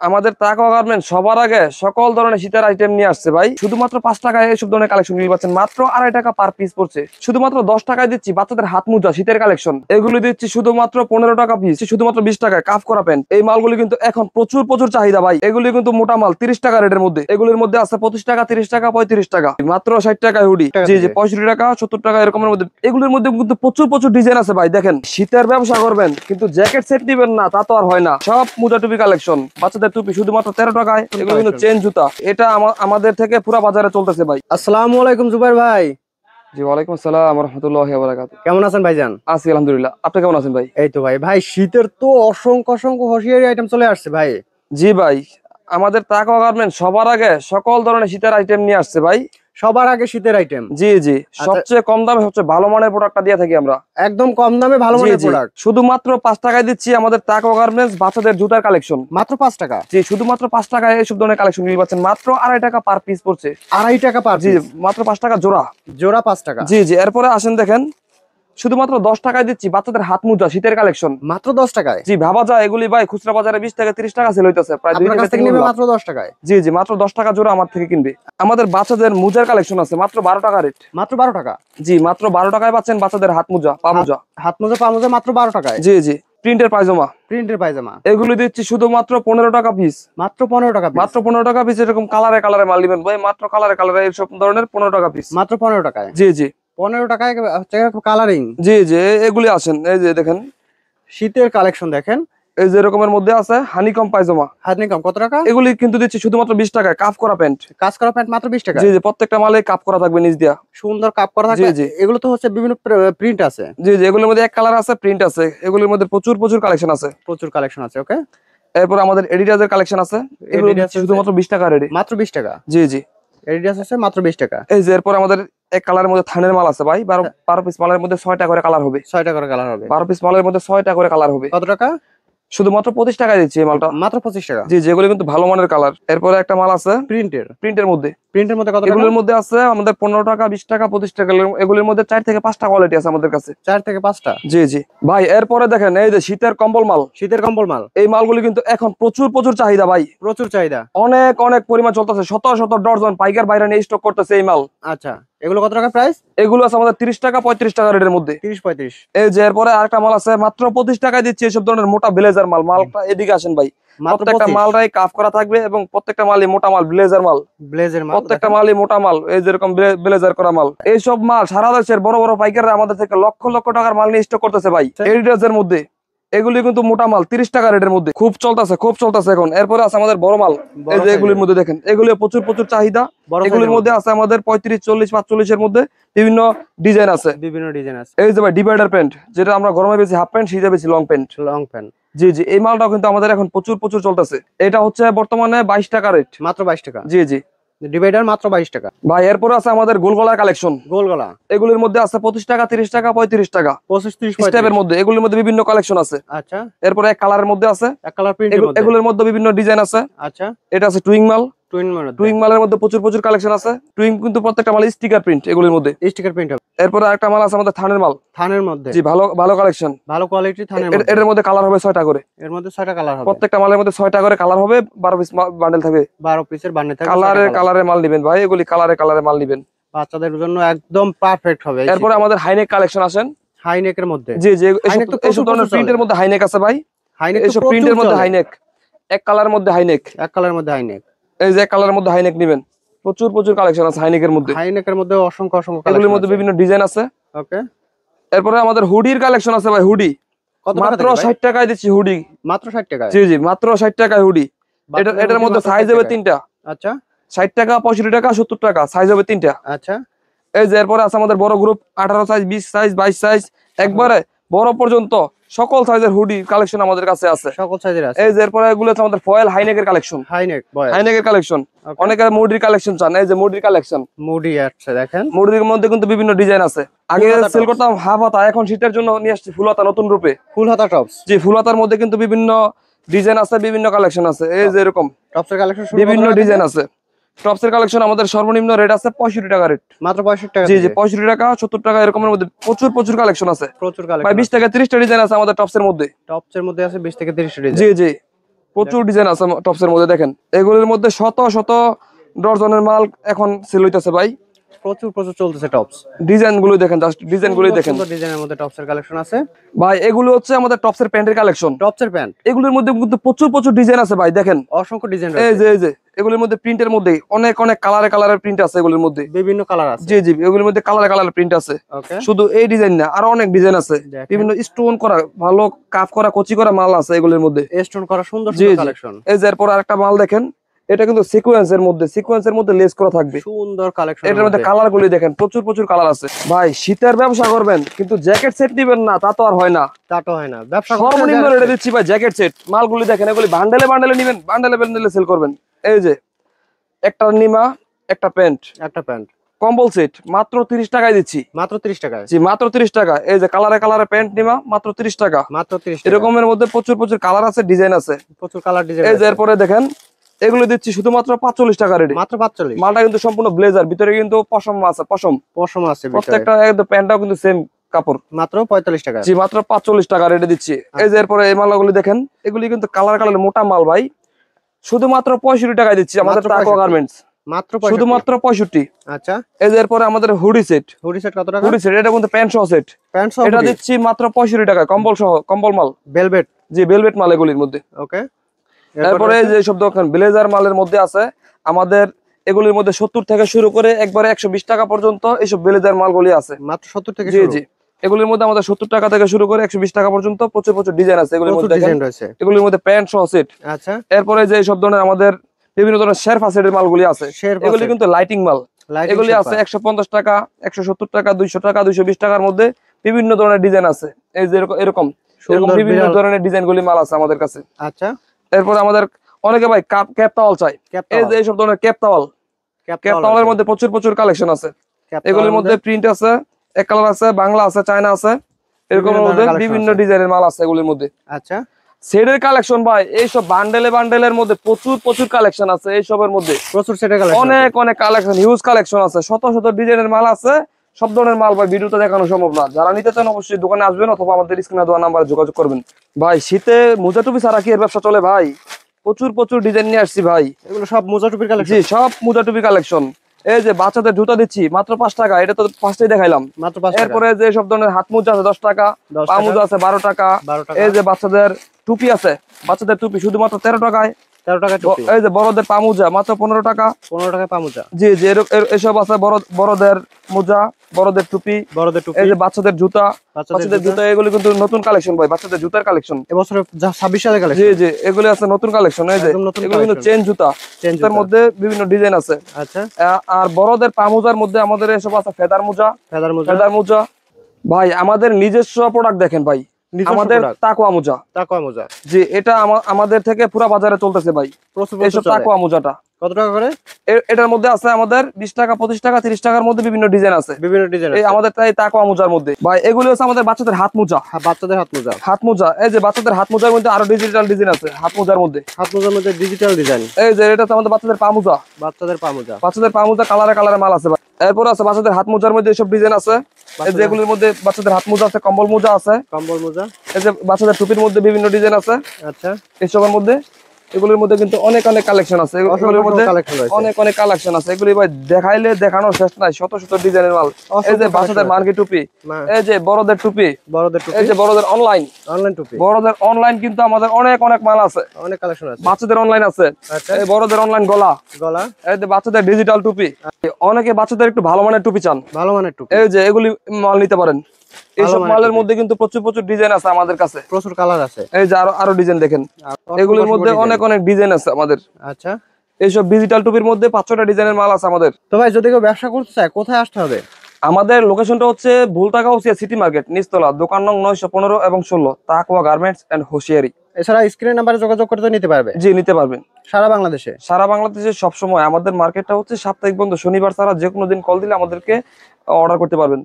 আমাদের তাকওয়া গার্মেন্টস সবার আগে সকল ধরনের শীতের আইটেম নিয়ে আসছে ভাই। শুধুমাত্র 5 টাকায় এইসব ধরনের কালেকশন নিতে পাচ্ছেন। মাত্র 2.5 টাকা পার পিস পড়ছে। শুধুমাত্র 10 টাকায় দিচ্ছি বাচ্চাদের হাত মোজা শীতের কালেকশন, এগুলো দিচ্ছি শুধুমাত্র 15 টাকা পিস। শুধুমাত্র 20 টাকায় কাফ করা প্যান্ট। এই মালগুলি কিন্তু এখন প্রচুর চাহিদা ভাই। এগুলি কিন্তু মোটা মাল 30 টাকা রেটের মধ্যে। এগুলির মধ্যে আছে 25 টাকা, 30 টাকা, 35 টাকা, মাত্র 60 টাকায় হুডি। জি 65 টাকা, 70 টাকা এরকমের মধ্যে। এগুলির মধ্যে কিন্তু প্রচুর ডিজাইন আছে ভাই। দেখেন, শীতের ব্যবসা করবেন কিন্তু জ্যাকেট সেট দিবেন না তা তো আর হয় না। সব মোজা টুপি কালেকশন, বাচ্চাদের টুপি শুধুমাত্র 13 টাকায়। এগুলো কিন্তু চেন জুতা, এটা আমাদের থেকে পুরো বাজারে চলতেছে ভাই। আসসালামু আলাইকুম জুবাইর ভাই। জি ওয়ালাইকুম আসসালাম ওয়া রাহমাতুল্লাহি ওয়া বারাকাতুহু। কেমন আছেন ভাইজান? আছি আলহামদুলিল্লাহ, আপনি কেমন আছেন ভাই? এই তো ভাই শীতের তো অসংখ্য হোশিয়ারি আইটেম চলে আসছে ভাই। জি ভাই, আমাদের তাকওয়া গার্মেন্টস সবার আগে সকল ধরনের শীতের আইটেম নিয়ে আসছে ভাই। সবার আগে শীতের আইটেম। জি সবচেয়ে কম দামে সবচেয়ে ভালো মানের প্রোডাক্টটা দিয়ে থাকি আমরা। একদম কম দামে ভালো মানের প্রোডাক্ট। শুধুমাত্র 5 টাকায় দিচ্ছি আমাদের তাকওয়া গার্মেন্টস বাচ্চাদের জুতার কালেকশন। মাত্র 5 টাকা। জি শুধুমাত্র 5 টাকায় এইসব ধরনের কালেকশন নিতে পাচ্ছেন। মাত্র 2.5 টাকা পার পিস পড়ছে। 2.5 টাকা পার জি পিস। মাত্র 5 টাকা জোড়া। জোড়া 5 টাকা। জি এরপরে আসেন দেখেন, শুধুমাত্র 10 টাকায় দিচ্ছি বাচ্চাদের হাত মোজা শীতের কালেকশন। মাত্র 10 টাকায়। জি ভাবা যায় এগুলি ভাই খুচরা বাজারে 20 থেকে 30 টাকা সেল হইতেছে, প্রায় 2 থেকে 3 নিবে মাত্র 10 টাকায়। জি মাত্র 10 টাকা জোড়া আমার থেকে কিনবে। আমাদের বাচ্চাদের মোজার কালেকশন আছে মাত্র 12 টাকা রেট। মাত্র 12 টাকা। জি মাত্র 12 টাকায় পাচ্ছেন বাচ্চাদের হাত মোজা, পা মোজা। হাত মোজা পা মোজা মাত্র 12 টাকায়। জি প্রিন্টের পায়জামা। প্রিন্টের পায়জামা এগুলো দিচ্ছি শুধুমাত্র 15 টাকা পিস। মাত্র 15 টাকা পিস। মাত্র 15 টাকা পিস। এরকম কালারে মাল নিবেন ভাই, মাত্র কালারে এইসব ধরনের 15 টাকা পিস। মাত্র 15 টাকায়। জি 15 টাকায় হচ্ছে কালারিং। জি এগুলি আছেন, এই যে দেখেন শীতের কালেকশন দেখেন। এই যে এরকমের মধ্যে আছে হানিকম পায়জামা। হানিকম কত টাকা? এগুলি কিন্তু দিচ্ছি শুধুমাত্র 20 টাকায়। কাফ করা প্যান্ট। কাজ করা প্যান্ট মাত্র 20 টাকা। জি প্রত্যেকটা মালে কাপ করা থাকবে নিচ দিয়া। সুন্দর কাপ করা থাকবে। জি এগুলো তো হচ্ছে বিভিন্ন প্রিন্ট আছে। জি এগুলোর মধ্যে এক কালার আছে, প্রিন্ট আছে। এগুলোর মধ্যে প্রচুর কালেকশন আছে। প্রচুর কালেকশন আছে। ওকে। এরপর আমাদের এডিডাসের কালেকশন আছে। এগুলো শুধুমাত্র 20 টাকা রেডি। মাত্র 20 টাকা। জি এডিডাস আছে মাত্র 20 টাকা। এই যে এরপর আমাদের এক কালারের মধ্যে থানের মাল আছে ভাই। 12 পিস মালের মধ্যে 6টা করে কালার হবে। 6টা করে কালার হবে। 12 পিস মালের মধ্যে 6টা করে কালার হবে। কত টাকা? শুধুমাত্র 25 টাকায় দিচ্ছি এই মালটা। মাত্র 25 টাকা। জি যেগুলো কিন্তু ভালো মানের কালার। এরপর একটা মাল আছে প্রিন্টের মধ্যে। কত টাকা? এগুলোর মধ্যে আছে আমাদের 15 টাকা, 20 টাকা, 25 টাকা। এগুলোর মধ্যে 4 থেকে 5টা কোয়ালিটি আছে আমাদের কাছে। 4 থেকে 5টা। জি ভাই এরপরে দেখেন এই যে শীতের কম্বল মাল। শীতের কম্বল মাল। এই মালগুলি কিন্তু এখন প্রচুর চাহিদা ভাই। প্রচুর চাহিদা। অনেক পরিমাণ চলতেছে। শত ডজন পাইকার বাইরে নিয়ে স্টক করতেছে এই মাল। আচ্ছা এগুলো কত টাকা প্রাইস? এগুলো আছে আমাদের 30 টাকা, 35 টাকা রেটের মধ্যে। 30-35। এই যে এরপরে আরেকটা মাল আছে মাত্র 25 টাকায় দিচ্ছি এইসব ধরনের মোটা ব্লেজার মাল। মালটা এদিকে আসেন ভাই। প্রত্যেকটা মালটাই কাফ করা থাকবে এবং প্রত্যেকটা মালই মোটা মাল, ব্লেজার মাল। প্রত্যেকটা মালই মোটা মাল। এই যেরকম ব্লেজার করা মাল, এইসব মাল সারা দেশের বড় পাইকাররা আমাদের থেকে লক্ষ টাকার মাল নিয়ে স্টক করতেছে ভাই এডিডাসের মধ্যে। এগুলি কিন্তু মোটা মাল 30 টাকা রেটের মধ্যে। খুব চলতেছে এখন। এরপরে আছে আমাদের বড় মাল। এই যে এগুলির মধ্যে দেখেন, এগুলি প্রচুর চাহিদা। এগুলির মধ্যে আছে আমাদের 35, 40, 45 এর মধ্যে বিভিন্ন ডিজাইন আছে। এই যে ভাই ডিভাইডার প্যান্ট, যেটা আমরা গরমে বেশি হাফ প্যান্ট, শীতে বেশি লং প্যান্ট। জি এই মালটাও কিন্তু আমাদের এখন প্রচুর চলতেছে। এটা হচ্ছে বর্তমানে 22 টাকা রেট। মাত্র 22 টাকা। জি ডিভাইডার মাত্র 22 টাকা ভাই। এরপর আছে আমাদের গোলগলার কালেকশন। গোলগলা এগুলির মধ্যে আছে 25 টাকা, 30 টাকা, 35 টাকা, 25-30 স্টেপের মধ্যে। এগুলির মধ্যে বিভিন্ন কালেকশন আছে। আচ্ছা এরপর এক কালারের মধ্যে আছে, এক কালার প্রিন্টের মধ্যে। এগুলোর মধ্যে বিভিন্ন ডিজাইন আছে। আচ্ছা এটা আছে টুইং মাল। টুইং মালের মধ্যে প্রচুর কালেকশন আছে। টুইং কিন্তু প্রত্যেকটা মাল স্টিকার প্রিন্ট এগুলোর মধ্যে। স্টিকার প্রিন্ট হবে। এরপর একটা মাল আছে আমাদের থানের মাল। থানের মধ্যে জি ভালো কালেকশন, ভালো কোয়ালিটি থানের মধ্যে। এর মধ্যে কালার হবে 6টা করে। এর মধ্যে 6টা কালার হবে। প্রত্যেকটা মালের মধ্যে 6টা করে কালার হবে। 12 পিস বান্ডেল থাকবে। 12 পিসের বান্ডেল থাকবে। কালারে মাল নেবেন ভাই। এগুলি কালারে মাল নেবেন, বাচ্চাদের জন্য একদম পারফেক্ট হবে। এরপর আমাদের হাইনেক কালেকশন আসেন। হাইনেকের মধ্যে জি এইসব ধরনের প্রিন্টের মধ্যে হাইনেক আছে ভাই। এইসব প্রিন্টের মধ্যে হাইনেক, এক কালারের মধ্যে হাইনেক। এই যে এক কালারের মধ্যে হাইনেক নেবেন। প্রচুর কালেকশন আছে হাইনেকের মধ্যে। অসংখ্য কালেকশন। এগুলোর মধ্যে বিভিন্ন ডিজাইন আছে। ওকে। এরপরে আমাদের হুডির কালেকশন আছে ভাই। হুডি মাত্র 60 টাকায় দিচ্ছি। হুডি মাত্র 60 টাকায়। জি মাত্র 60 টাকায় হুডি। এটার মধ্যে সাইজ হবে 3টা। আচ্ছা 60 টাকা, 65 টাকা, 70 টাকা, সাইজ হবে 3টা। আচ্ছা এই যে এরপরে আছে আমাদের বড় গ্রুপ 18 সাইজ, 20 সাইজ, 22 সাইজ, একবারে বড় পর্যন্ত সকল সাইজের হুডি কালেকশন আমাদের কাছে আছে। সকল সাইজের আছে। এই যে এরপরে এগুলো আছে আমাদের ফয়েল হাইনেকের কালেকশন। হাইনেকের কালেকশন। অনেকে মুডির কালেকশন চান। এই যে মুডির কালেকশন। মুডি আছে দেখেন। মুডির মধ্যে কিন্তু বিভিন্ন ডিজাইন আছে। আগে সেল করতাম হাফ হাতা, এখন শীতের জন্য নিয়ে আসছি ফুল হাতা নতুন রূপে। ফুল হাতা টপস। জি ফুল হাতার মধ্যে কিন্তু বিভিন্ন ডিজাইন আছে, বিভিন্ন কালেকশন আছে। এই যে এরকম টপসের কালেকশন বিভিন্ন ডিজাইন আছে। টপসের কালেকশন আমাদের সর্বনিম্ন রেট আছে 65 টাকা রেট। মাত্র 65 টাকা। জি 65 টাকা, 70 টাকা এরকমের মধ্যে প্রচুর কালেকশন আছে। ভাই 20 থেকে 30টা ডিজাইন আছে আমাদের টপসের মধ্যে। আছে 20 থেকে 30টা ডিজাইন। জি প্রচুর ডিজাইন আছে টপস এর মধ্যে দেখেন, এগুলোর মধ্যে শত শত ডজনের মাল এখন সেল হইতেছে ভাই। প্রচুর প্রচুর চলতেছে টপস। ডিজাইন গুলো দেখেন, জাস্ট ডিজাইন গুলো দেখেন, ডিজাইনের মধ্যে টপস এর কালেকশন আছে ভাই। এগুলো হচ্ছে আমাদের টপস এর প্যান্টের কালেকশন। টপস এর প্যান্ট, এগুলোর মধ্যে কিন্তু প্রচুর প্রচুর ডিজাইন আছে ভাই, দেখেন অসংখ্য ডিজাইন এই রয়েছে। যে এগুলোর মধ্যে প্রিন্টের মধ্যে অনেক অনেক কালারের প্রিন্ট আছে এগুলোর মধ্যে, বিভিন্ন কালার আছে। জি জি, এগুলোর মধ্যে কালারের প্রিন্ট আছে। ওকে, শুধু এই ডিজাইন না, আরো অনেক ডিজাইন আছে, বিভিন্ন স্টোন করা, ভালো কাফ করা, কচি করা মাল আছে এগুলোর মধ্যে, স্টোন করা সুন্দর জি সুন্দর জি। কালেকশন। এই যে এরপর আরেকটা মাল দেখেন, এটা কিন্তু সিকোয়েন্সের মধ্যে লেস করা থাকবে, সুন্দর কালেকশন। এটার মধ্যে কালার গুলি দেখেন, প্রচুর প্রচুর কালার আছে ভাই। শীতের ব্যবসা করবেন কিন্তু জ্যাকেট সেট নিবেন না, তা তো আর হয় না। তা তো হয় না, ব্যবসা সর্বনিম্ন রেটে দিচ্ছি ভাই জ্যাকেট সেট। মালগুলি দেখেন, এগুলি বান্ডেলে বান্ডেলে নিবেন, বান্ডেলে সেল করবেন। এই যে একটা নিমা, একটা প্যান্ট, একটা প্যান্ট, কম্বল সেট মাত্র 30 টাকায় দিচ্ছি, মাত্র 30 টাকায়। জি মাত্র 30 টাকা। এই যে কালারে প্যান্ট নিমা মাত্র 30 টাকা, মাত্র 30 টাকা। এরকমের মধ্যে প্রচুর প্রচুর কালার আছে, ডিজাইন আছে, প্রচুর কালার ডিজাইন। এই যে এরপরে দেখেন, এগুলো দিচ্ছি শুধুমাত্র 45 টাকা রেটে, মাত্র 45। মালটা কিন্তু সম্পূর্ণ ব্লেজার, ভিতরে কিন্তু পশম আছে, পশম আছে ভিতরে। প্রত্যেকটা একদম, প্যান্টটাও কিন্তু সেম কাপড়, মাত্র 45 টাকা। জি মাত্র 45 টাকা রেটে দিচ্ছি। এই যে এরপরে এই মালগুলি দেখেন, এগুলি কিন্তু কালার মোটা মাল ভাই, শুধুমাত্র 65 টাকায় দিচ্ছি আমাদের তাকওয়া গার্মেন্টস, মাত্র শুধুমাত্র 65। আচ্ছা, এই যে এরপরে আমাদের হুডি সেট কত টাকা? হুডি সেট, এটা কিন্তু প্যান্ট সহ সেট, প্যান্ট সহ এটা দিচ্ছি মাত্র 65 টাকা, কম্বল সহ, কম্বল মাল, ভেলভেট। জি ভেলভেট মাল এগুলির মধ্যে। ওকে, তারপরে যে সব দোকান ব্লেজার মালের মধ্যে আছে আমাদের, এগুলির মধ্যে 70 থেকে শুরু করে একবারে 120 টাকা পর্যন্ত এইসব ব্লেজার মালগুলি আছে, মাত্র 70 থেকে জি শুরু। জি। এগুলির মধ্যে আমাদের 70 টাকা থেকে শুরু করে 120 টাকা পর্যন্ত প্রচুর প্রচুর ডিজাইন আছে এগুলির মধ্যে, ডিজাইন রয়েছে এগুলির মধ্যে প্যান্ট সহ সেট। আচ্ছা, এরপরে যে সব ধরনের আমাদের বিভিন্ন ধরনের শেরফা সেটের মালগুলি আছে, এগুলি কিন্তু লাইটিং মাল, এগুলি আছে 150 টাকা, 170 টাকা, 200 টাকা, 220 টাকার মধ্যে বিভিন্ন ধরনের ডিজাইন আছে। এই যে এরকম বিভিন্ন ধরনের ডিজাইন গুলি মাল আছে আমাদের কাছে। আচ্ছা, এরপরে আমাদের অনেকে ভাই ক্যাপ টাওয়াল চাই, এই যে এইসব ধরনের ক্যাপ টাওয়ালের মধ্যে প্রচুর প্রচুর কালেকশন আছে। এগুলির মধ্যে প্রিন্ট আছে, এক কালার আছে, বাংলা আছে, চায়না আছে, এরকম মধ্যে বিভিন্ন ডিজাইনের মাল আছে এগুলির মধ্যে। আচ্ছা, সেটের কালেকশন ভাই, এইসব বান্ডেলের মধ্যে প্রচুর প্রচুর কালেকশন আছে, এইসবের মধ্যে প্রচুর সেটের কালেকশন, অনেক কালেকশন, হিউজ কালেকশন আছে, শত শত ডিজাইনের মাল আছে, সব ধরনের মাল ভাই ভিডিওতে দেখানো সম্ভব না। যারা নিতে চান অবশ্যই দোকানে আসবেন অথবা আমাদের স্ক্রিনে দেওয়া নাম্বারে যোগাযোগ করবেন। ভাই শীতে মোজা টুপি ছাড়া কি এর ব্যবসা চলে ভাই? প্রচুর প্রচুর ডিজাইন নিয়ে আসছি ভাই, এগুলো সব মোজা টুপির কালেকশন। জি সব মোজা টুপি কালেকশন। এই যে বাচ্চাদের জুতা দিচ্ছি মাত্র 5 টাকা, এটা তো ফার্স্টেই দেখাইলাম, মাত্র 5 টাকা। এরপরে যে সব ধরনের হাত মোজা আছে 10 টাকা, পা মোজা আছে 12 টাকা, 12 টাকা। এই যে বাচ্চাদের টুপি আছে, বাচ্চাদের টুপি শুধুমাত্র 13 টাকায়, 13 টাকা টুপি। এই যে বড়দের পা মোজা মাত্র 15 টাকা, 15 টাকা পা মোজা, জি জি। এসব আছে বড়দের মোজা, বড়দের টুপি, এই যে বাচ্চাদের জুতা, বাচ্চাদের জুতা, এগুলো কিন্তু নতুন কালেকশন ভাই, বাচ্চাদের জুতার কালেকশন এবছর 26 সালের কালেকশন, জি জি। এগুলো আছে নতুন কালেকশন, এই যে এগুলো কিন্তু চেন জুতা, জুতার মধ্যে বিভিন্ন ডিজাইন আছে। আচ্ছা, আর বড়দের পা মোজার মধ্যে আমাদের এসব আছে ফেদার মোজা ভাই। আমাদের নিজস্ব প্রোডাক্ট দেখেন ভাই, আমাদের তাকওয়া মোজা, জি এটা আমাদের থেকে পুরো বাজারে চলতেছে ভাই এইসব তাকওয়া মোজাটা। কত টাকা করে? এটার মধ্যে আছে আমাদের 20 টাকা, 25 টাকা, 30 টাকার মধ্যে বিভিন্ন ডিজাইন আছে, এই আমাদের তাই তাকওয়া মোজার মধ্যে ভাই। এগুলো হচ্ছে আমাদের বাচ্চাদের হাত মোজা, এই যে বাচ্চাদের হাত মোজার মধ্যে আরো ডিজিটাল ডিজাইন আছে, হাত মোজার মধ্যে ডিজিটাল ডিজাইন। এই যে এটা আমাদের বাচ্চাদের পা মোজা, কালারে মাল আছে ভাই। এরপর আছে বাচ্চাদের হাত মোজার মধ্যে এইসব ডিজাইন আছে, এই যে এগুলোর মধ্যে বাচ্চাদের হাত মোজা আছে, কম্বল মোজা আছে, এই যে বাচ্চাদের টুপির মধ্যে বিভিন্ন ডিজাইন আছে। আচ্ছা, এইসবের মধ্যে এগুলোর মধ্যে কিন্তু অনেক কালেকশন আছে, এগুলোর মধ্যে অনেক কালেকশন আছে, এগুলি ভাই দেখাইলে দেখানোর শেষ নাই, শত শত ডিজাইনের মাল। এই যে বাচ্চাদের মার্কি টুপি, এই যে বড়দের টুপি, এই যে বড়দের অনলাইন টুপি, বড়দের অনলাইন কিন্তু আমাদের অনেক মাল আছে, অনেক কালেকশন আছে। বাচ্চাদের অনলাইন আছে, এই বড়দের অনলাইন গলা, এই যে বাচ্চাদের ডিজিটাল টুপি। অনেকে বাচ্চাদের একটু ভালো মানের টুপি চান, এই যে এগুলি মাল নিতে পারেন। এইসব মালের মধ্যে কিন্তু প্রচুর ডিজাইন আছে আমাদের কাছে, প্রচুর কালার আছে। এই যে আরো ডিজাইন দেখেন, এগুলোর মধ্যে অনেক ডিজাইন আছে আমাদের। আচ্ছা, এইসব ডিজিটাল টুপির মধ্যে 5-6টা ডিজাইনের মাল আছে আমাদের। তো ভাই যদি কেউ ব্যবসা করতে চায় কোথায় আসতে হবে? আমাদের লোকেশনটা হচ্ছে ভুলতাগাউসিয়া সিটি মার্কেট, নিচতলা, দোকান নং 915 এবং 16, তাকওয়া গার্মেন্টস এন্ড হোশিয়ারি। এছাড়া স্ক্রিনের নাম্বারে যোগাযোগ করতে নিতে পারবে? জি নিতে পারবেন। সারা বাংলাদেশে সবসময় আমাদের মার্কেটটা হচ্ছে সাপ্তাহিক বন্ধ, শনিবার ছাড়া যে কোনো দিন কল দিলে আমাদেরকে অর্ডার করতে পারবেন।